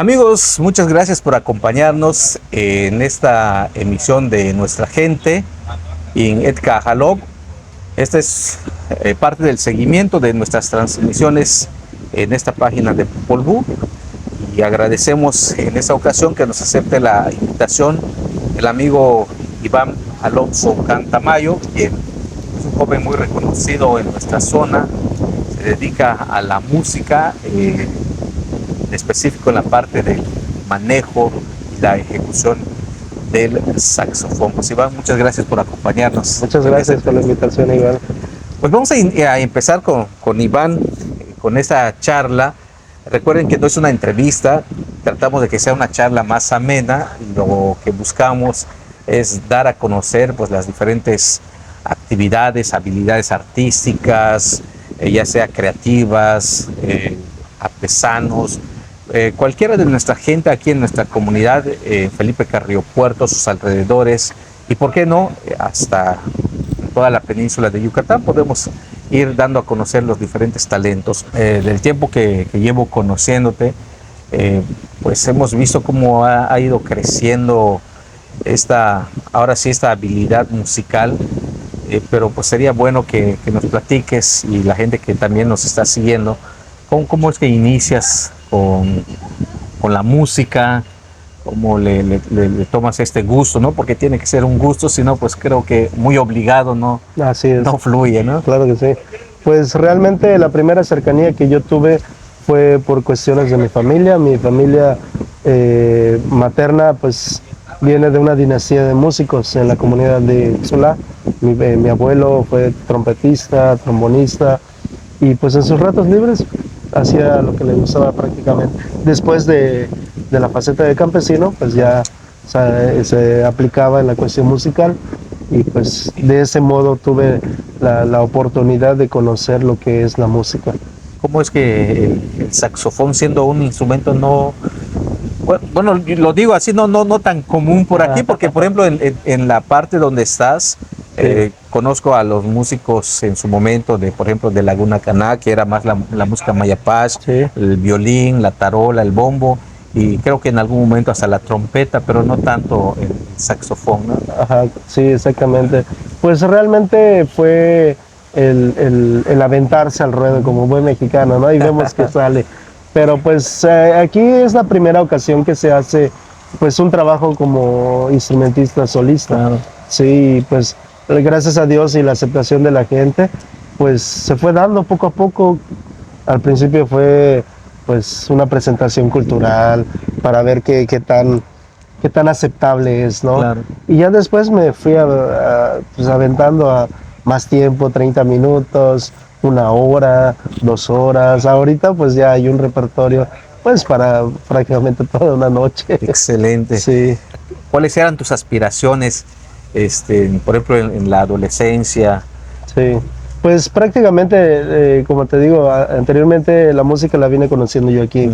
Amigos, muchas gracias por acompañarnos en esta emisión de Nuestra Gente en Etka Jalop. Esta es parte del seguimiento de nuestras transmisiones en esta página de Popol Vuh, y agradecemos en esta ocasión que nos acepte la invitación el amigo Iván Alonso Cantamayo, quien es un joven muy reconocido en nuestra zona. Se dedica a la música, en específico en la parte del manejo y la ejecución del saxofón. Pues Iván, muchas gracias por acompañarnos. Muchas gracias por la invitación, Iván. Pues vamos a empezar con Iván, con esta charla. Recuerden que no es una entrevista, tratamos de que sea una charla más amena. Lo que buscamos es dar a conocer pues las diferentes actividades, habilidades artísticas, ya sea creativas, artesanos, cualquiera de nuestra gente aquí en nuestra comunidad, Felipe Carrillo Puerto, sus alrededores, y por qué no, hasta toda la península de Yucatán, podemos ir dando a conocer los diferentes talentos. Del tiempo que llevo conociéndote, pues hemos visto cómo ha ido creciendo ahora sí, esta habilidad musical, pero pues sería bueno que nos platiques, y la gente que también nos está siguiendo, cómo es que inicias con la música, cómo le tomas este gusto, ¿no? Porque tiene que ser un gusto, si no, pues creo que muy obligado Así es. no fluye, ¿no? Claro que sí. Pues realmente la primera cercanía que yo tuve fue por cuestiones de mi familia. Mi familia materna pues viene de una dinastía de músicos en la comunidad de Ixtlá. Mi abuelo fue trompetista, trombonista, y pues en sus ratos libres hacía lo que le gustaba prácticamente. Después de la faceta de campesino, pues ya se aplicaba en la cuestión musical, y pues de ese modo tuve la oportunidad de conocer lo que es la música. ¿Cómo es que el saxofón, siendo un instrumento bueno, lo digo así, no tan común por aquí, porque por ejemplo en la parte donde estás, conozco a los músicos en su momento, por ejemplo de Laguna Caná, que era más la música mayapás, Sí. el violín, la tarola, el bombo, y creo que en algún momento hasta la trompeta, pero no tanto el saxofón, ¿no? Ajá, sí, exactamente. Pues realmente fue el aventarse al ruedo como buen mexicano, ¿no? Y vemos que sale. Pero pues aquí es la primera ocasión que se hace pues un trabajo como instrumentista solista. Claro. Sí, pues gracias a Dios y la aceptación de la gente, pues se fue dando poco a poco. Al principio fue pues una presentación cultural para ver qué tan aceptable es, ¿no? Claro. Y ya después me fui pues aventando a más tiempo, 30 minutos, 1 hora, 2 horas. Ahorita pues ya hay un repertorio pues para prácticamente toda una noche. Excelente. Sí. ¿Cuáles eran tus aspiraciones, por ejemplo, en la adolescencia? Sí, pues prácticamente, como te digo, anteriormente la música la vine conociendo yo aquí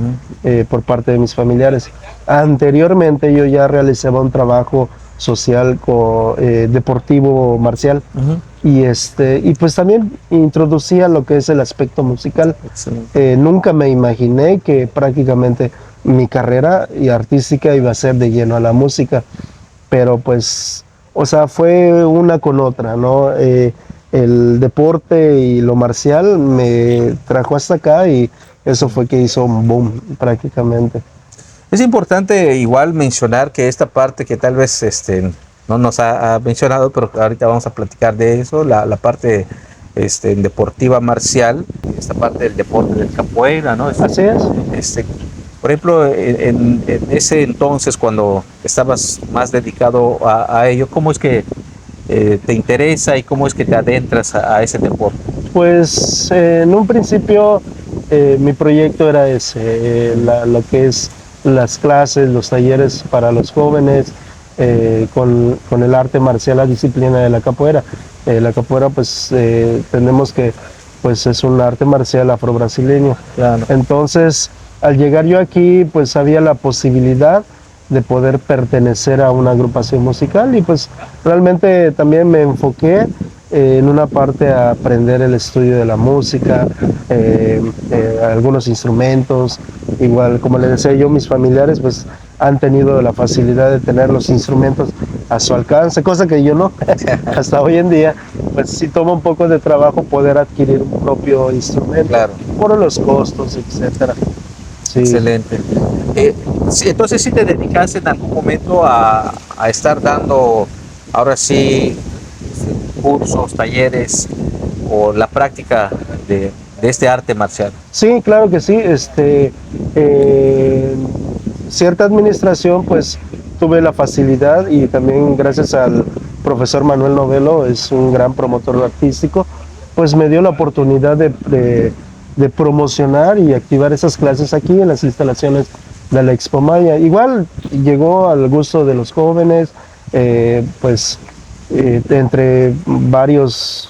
por parte de mis familiares. Anteriormente yo ya realizaba un trabajo social deportivo marcial, y pues también introducía lo que es el aspecto musical. Nunca me imaginé que prácticamente mi carrera y artística iba a ser de lleno a la música, pero pues, o sea, fue una con otra, ¿no? El deporte y lo marcial me trajo hasta acá, y eso fue que hizo un boom prácticamente. Es importante igual mencionar que esta parte que tal vez no nos ha mencionado, pero ahorita vamos a platicar de eso, la parte deportiva marcial, esta parte del deporte del capoeira, ¿no? Así es. Por ejemplo, en ese entonces, cuando estabas más dedicado a ello, ¿cómo es que te interesa y cómo es que te adentras a ese deporte? Pues en un principio mi proyecto era ese, lo que es las clases, los talleres para los jóvenes, con el arte marcial, la disciplina de la capoeira. La capoeira pues tenemos que pues es un arte marcial afro-brasileño. Claro. Entonces al llegar yo aquí pues había la posibilidad de poder pertenecer a una agrupación musical, y pues realmente también me enfoqué en una parte a aprender el estudio de la música, algunos instrumentos. Igual, como les decía yo, mis familiares pues han tenido la facilidad de tener los instrumentos a su alcance, cosa que yo no. Hasta hoy en día, pues sí toma un poco de trabajo poder adquirir un propio instrumento, Claro. por los costos, etcétera. Sí. Excelente. Sí, entonces sí te dedicaste en algún momento a estar dando, ahora sí, cursos, talleres o la práctica de este arte marcial. Sí, claro que sí. Cierta administración, pues tuve la facilidad y también gracias al profesor Manuel Novelo, es un gran promotor artístico, pues me dio la oportunidad de promocionar y activar esas clases aquí en las instalaciones de la Expo Maya. Igual llegó al gusto de los jóvenes, entre varias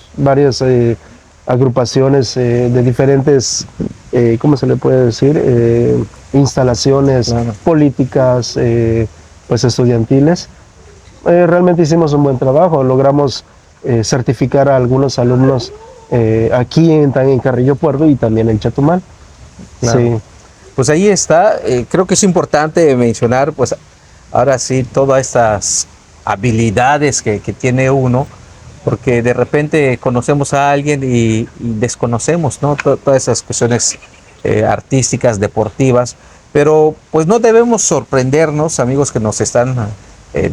agrupaciones de diferentes, ¿cómo se le puede decir? Instalaciones Claro. políticas, pues estudiantiles. Realmente hicimos un buen trabajo, logramos certificar a algunos alumnos aquí en Carrillo Puerto y también en Chetumal. Claro. Sí. Pues ahí está, creo que es importante mencionar, pues ahora sí, todas estas habilidades que tiene uno, porque de repente conocemos a alguien y desconocemos, ¿no? Todas esas cuestiones artísticas, deportivas, pero pues no debemos sorprendernos, amigos que nos están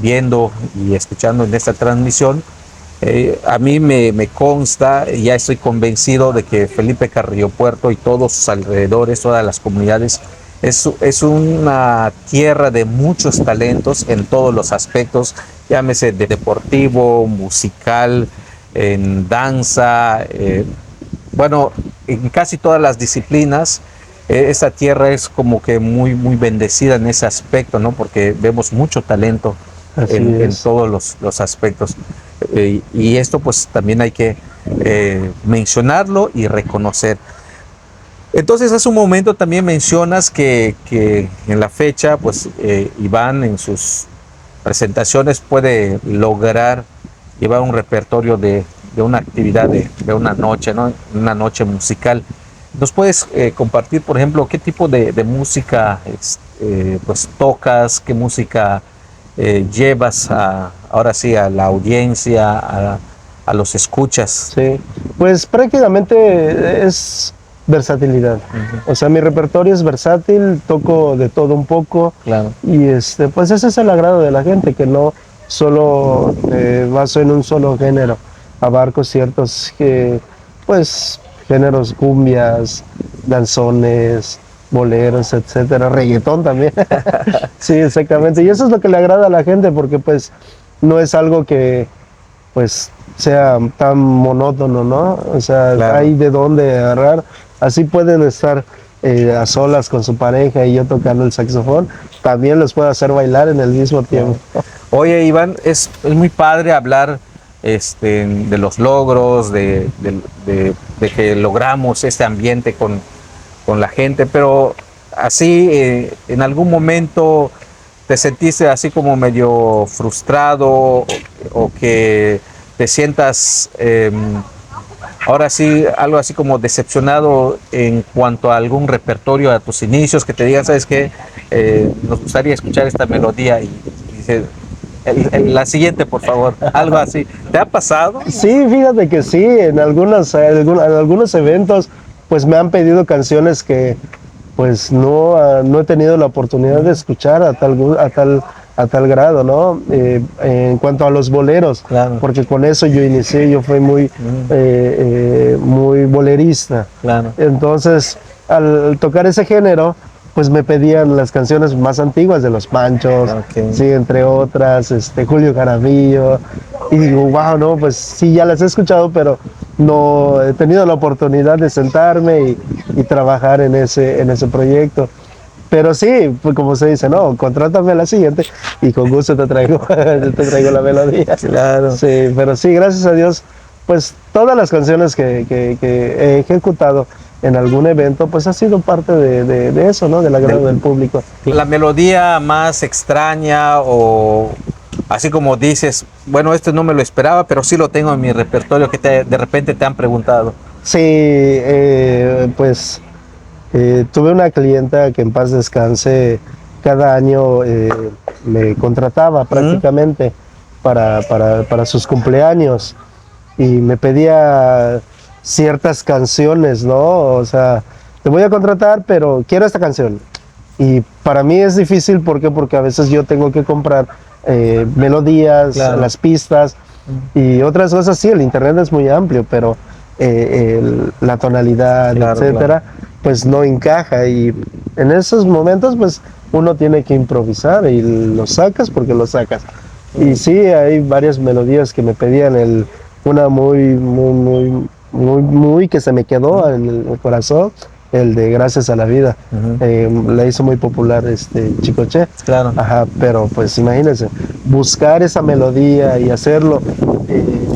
viendo y escuchando en esta transmisión. A mí me consta, ya estoy convencido de que Felipe Carrillo Puerto y todos sus alrededores, todas las comunidades, es una tierra de muchos talentos en todos los aspectos, llámese de deportivo, musical, en danza, bueno, en casi todas las disciplinas. Esta tierra es como que muy bendecida en ese aspecto, ¿no? Porque vemos mucho talento en todos los aspectos. Y esto pues también hay que mencionarlo y reconocer. Entonces hace un momento también mencionas que en la fecha pues Iván en sus presentaciones puede lograr llevar un repertorio de una actividad de una noche, ¿no? Una noche musical. ¿Nos puedes compartir, por ejemplo, qué tipo de música pues tocas, qué música llevas ahora sí a la audiencia, a los escuchas? Sí, pues prácticamente es versatilidad. O sea, mi repertorio es versátil, toco de todo un poco. Claro. Y pues ese es el agrado de la gente, que no solo baso en un solo género, abarco ciertos pues géneros, cumbias, danzones, boleros, etcétera, reggaetón también. Sí, exactamente. Y eso es lo que le agrada a la gente, porque pues no es algo que pues sea tan monótono, ¿no? O sea, Claro. hay de dónde agarrar. Así pueden estar a solas con su pareja y yo tocando el saxofón, también los puedo hacer bailar en el mismo tiempo. Oye, Iván, es muy padre hablar de los logros, de que logramos este ambiente con la gente, pero así en algún momento te sentiste así como medio frustrado o que te sientas ahora sí algo así como decepcionado en cuanto a algún repertorio a tus inicios, que te digan, ¿sabes qué? Nos gustaría escuchar esta melodía y dice, la siguiente, por favor, algo así. ¿Te ha pasado? Sí, fíjate que sí, en algunos eventos pues me han pedido canciones que pues no he tenido la oportunidad de escuchar a tal grado, ¿no? En cuanto a los boleros, Claro. porque con eso yo inicié, yo fui muy bolerista. Claro. Entonces, al tocar ese género, pues me pedían las canciones más antiguas de Los Panchos, Ok. sí, entre otras, Julio Jaramillo, y digo, wow, no, pues sí, ya las he escuchado, pero no he tenido la oportunidad de sentarme y trabajar en ese proyecto. Pero sí, pues como se dice, no, contrátame a la siguiente y con gusto te traigo la melodía. Claro. Sí, pero sí, gracias a Dios, pues todas las canciones que he ejecutado en algún evento, pues ha sido parte de eso, ¿no? Del agrado del público. La melodía más extraña o así como dices, bueno, esto no me lo esperaba, pero sí lo tengo en mi repertorio, que de repente te han preguntado? Sí, pues tuve una clienta que en paz descanse, cada año me contrataba ¿Mm? prácticamente para sus cumpleaños y me pedía ciertas canciones, ¿no? O sea, te voy a contratar, pero quiero esta canción. Y para mí es difícil, ¿por qué? Porque a veces yo tengo que comprar melodías, Claro. las pistas y otras cosas. Sí, el internet es muy amplio, pero la tonalidad, Claro, claro. etcétera, pues no encaja. Y en esos momentos, pues uno tiene que improvisar y lo sacas porque lo sacas. Y sí, hay varias melodías que me pedían, una muy que se me quedó en el corazón, el de Gracias a la Vida. Ujú. La hizo muy popular Chicoche. Claro. Ajá, pero pues imagínense, buscar esa melodía y hacerlo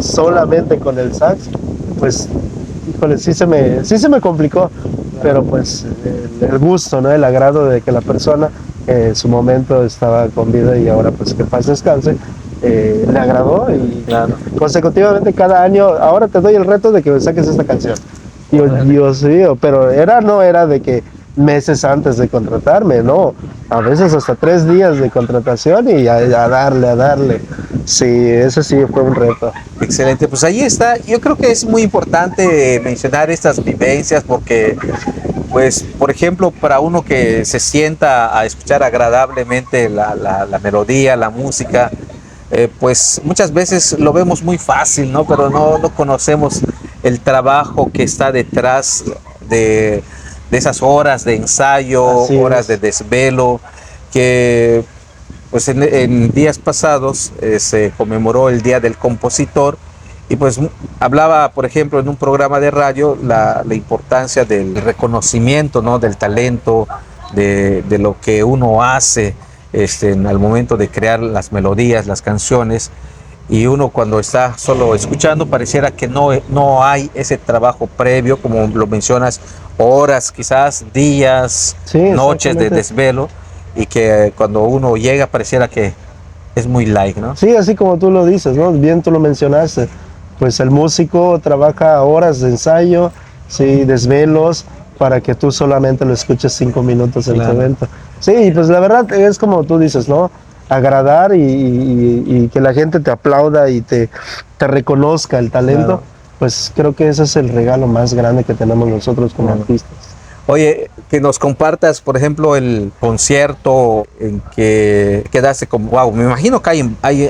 solamente con el sax, pues, híjole, sí se me complicó, pero pues el gusto, ¿no? El agrado de que la persona en su momento estaba con vida y ahora pues que paz descanse, le agradó y Claro. consecutivamente cada año, ahora te doy el reto de que me saques esta canción. Yo, Órale. Dios mío, pero no era de que meses antes de contratarme, no, a veces hasta 3 días de contratación y a darle, a darle. Sí, ese sí fue un reto. Excelente, pues ahí está. Yo creo que es muy importante mencionar estas vivencias porque, pues, por ejemplo, para uno que se sienta a escuchar agradablemente la melodía, la música, pues muchas veces lo vemos muy fácil, ¿no? Pero no conocemos el trabajo que está detrás de, de esas horas de ensayo, Así horas de es. desvelo, que pues en días pasados se conmemoró el Día del Compositor y pues hablaba, por ejemplo, en un programa de radio la importancia del reconocimiento, ¿no? Del talento, de lo que uno hace al momento de crear las melodías, las canciones. Y uno cuando está solo escuchando pareciera que no hay ese trabajo previo, como lo mencionas, horas, quizás días, Sí, noches de exactamente. desvelo, y que cuando uno llega pareciera que es muy light, ¿no? Sí, así como tú lo dices, ¿no? Bien tú lo mencionaste. Pues el músico trabaja horas de ensayo, sí, desvelos, para que tú solamente lo escuches 5 minutos en tu Claro. evento. Sí, pues la verdad es como tú dices, ¿no? Agradar y que la gente te aplauda y te reconozca el talento, Claro. pues creo que ese es el regalo más grande que tenemos nosotros como Claro. artistas. Oye, que nos compartas, por ejemplo, el concierto en que quedaste como, wow, me imagino que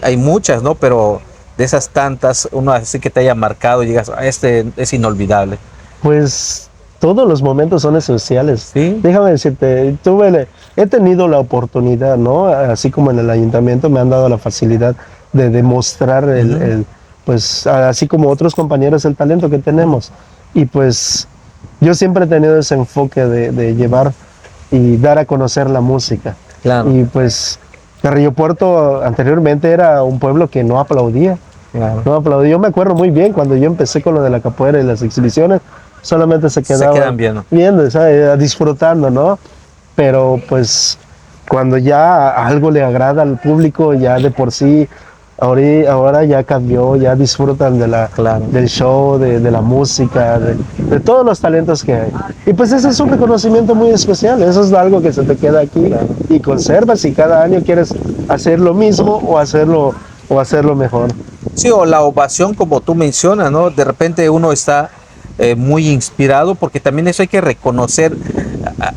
hay muchas, ¿no? Pero de esas tantas, uno así que te haya marcado y digas, "Ah, este es inolvidable". Pues todos los momentos son esenciales. Sí. Déjame decirte, he tenido la oportunidad, ¿no? Así como en el ayuntamiento me han dado la facilidad de demostrar Ujú. pues así como otros compañeros, el talento que tenemos. Y pues yo siempre he tenido ese enfoque de llevar y dar a conocer la música. Claro, Y pues Carrillo Puerto anteriormente era un pueblo que no aplaudía. claro. No aplaudía. Yo me acuerdo muy bien cuando yo empecé con lo de la capoeira y las exhibiciones, solamente se Se quedaban quedan viendo. viendo, ¿sabes? Disfrutando, ¿no? Pero pues cuando ya algo le agrada al público, ya de por sí, ahora ya cambió, ya disfrutan Claro. del show, de la música, de todos los talentos que hay. Y pues ese es un reconocimiento muy especial, eso es algo que se te queda aquí Claro. y conservas y cada año quieres hacer lo mismo o hacerlo mejor. Sí, o la ovación como tú mencionas, ¿no? De repente uno está muy inspirado porque también eso hay que reconocer.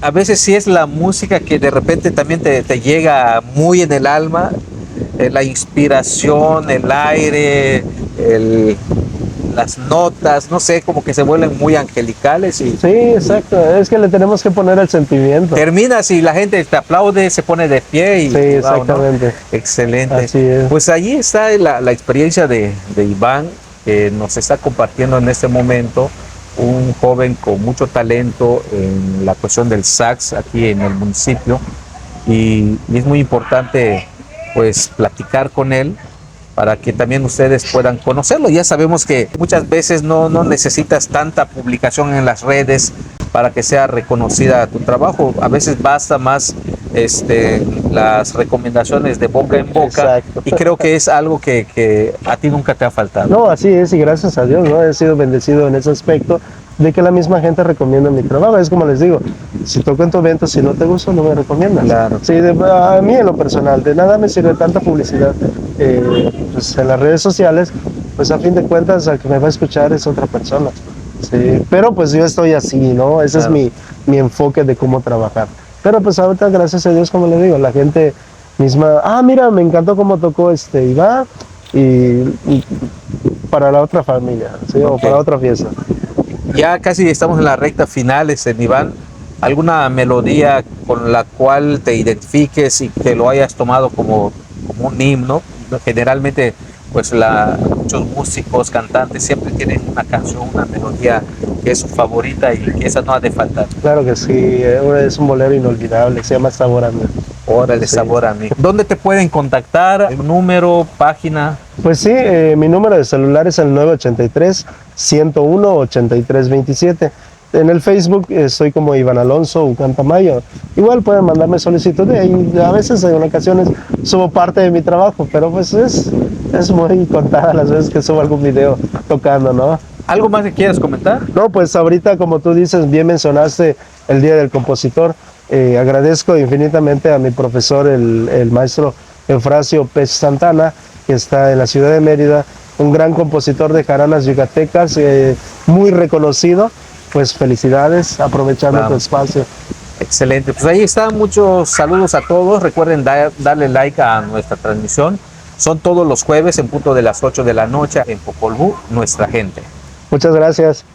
A veces sí es la música que de repente también te llega muy en el alma, la inspiración, el aire, el, las notas, no sé, como que se vuelven muy angelicales y Sí, exacto, es que le tenemos que poner el sentimiento. terminas y la gente te aplaude, se pone de pie Sí, y wow, ¿no? exactamente. Excelente. Así es. Pues allí está la experiencia de Iván, que nos está compartiendo en este momento, un joven con mucho talento en la cuestión del sax aquí en el municipio y es muy importante pues platicar con él para que también ustedes puedan conocerlo. Ya sabemos que muchas veces no necesitas tanta publicación en las redes para que sea reconocida tu trabajo. A veces basta más las recomendaciones de boca en boca. Exacto. Y creo que es algo que a ti nunca te ha faltado. No, así es, y gracias a Dios, ¿no? He sido bendecido en ese aspecto de que la misma gente recomienda mi trabajo. Es como les digo, si toco en tu evento, si no te gusta, no me recomiendas. Claro. Sí, a mí en lo personal, de nada me sirve tanta publicidad pues en las redes sociales, pues a fin de cuentas, al que me va a escuchar es otra persona. Sí, pero pues yo estoy así, ¿no? Ese Claro. es mi enfoque de cómo trabajar. Pero pues ahorita, gracias a Dios, como le digo, la gente misma, mira, me encantó cómo tocó Iván, y para la otra familia, ¿sí? O Ok. para otra fiesta. Ya casi estamos en la recta final, Iván. ¿Alguna melodía con la cual te identifiques y que lo hayas tomado como un himno? Generalmente, pues muchos músicos, cantantes siempre tienen una canción, una melodía que es su favorita y que esa no ha de faltar. Claro que sí, es un bolero inolvidable, se llama Sabor a mí. Órale, Sí. sabor a mí. ¿Dónde te pueden contactar? ¿Número, página? Pues sí, mi número de celular es el 983-101-8327. En el Facebook estoy como Iván Alonso Ucán Tamayo. Igual pueden mandarme solicitud y a veces en ocasiones subo parte de mi trabajo, pero pues es muy contada las veces que subo algún video tocando, ¿no? ¿Algo más que quieras comentar? No, pues ahorita como tú dices, bien mencionaste el Día del Compositor. Agradezco infinitamente a mi profesor, el maestro Eufrasio Pech Santana, que está en la ciudad de Mérida, un gran compositor de jaranas yucatecas, muy reconocido. Pues felicidades, aprovechando tu Vamos. espacio. Excelente. Pues ahí están, muchos saludos a todos. Recuerden darle like a nuestra transmisión. Son todos los jueves en punto de las 8 de la noche en Popol Vuh, nuestra gente. Muchas gracias.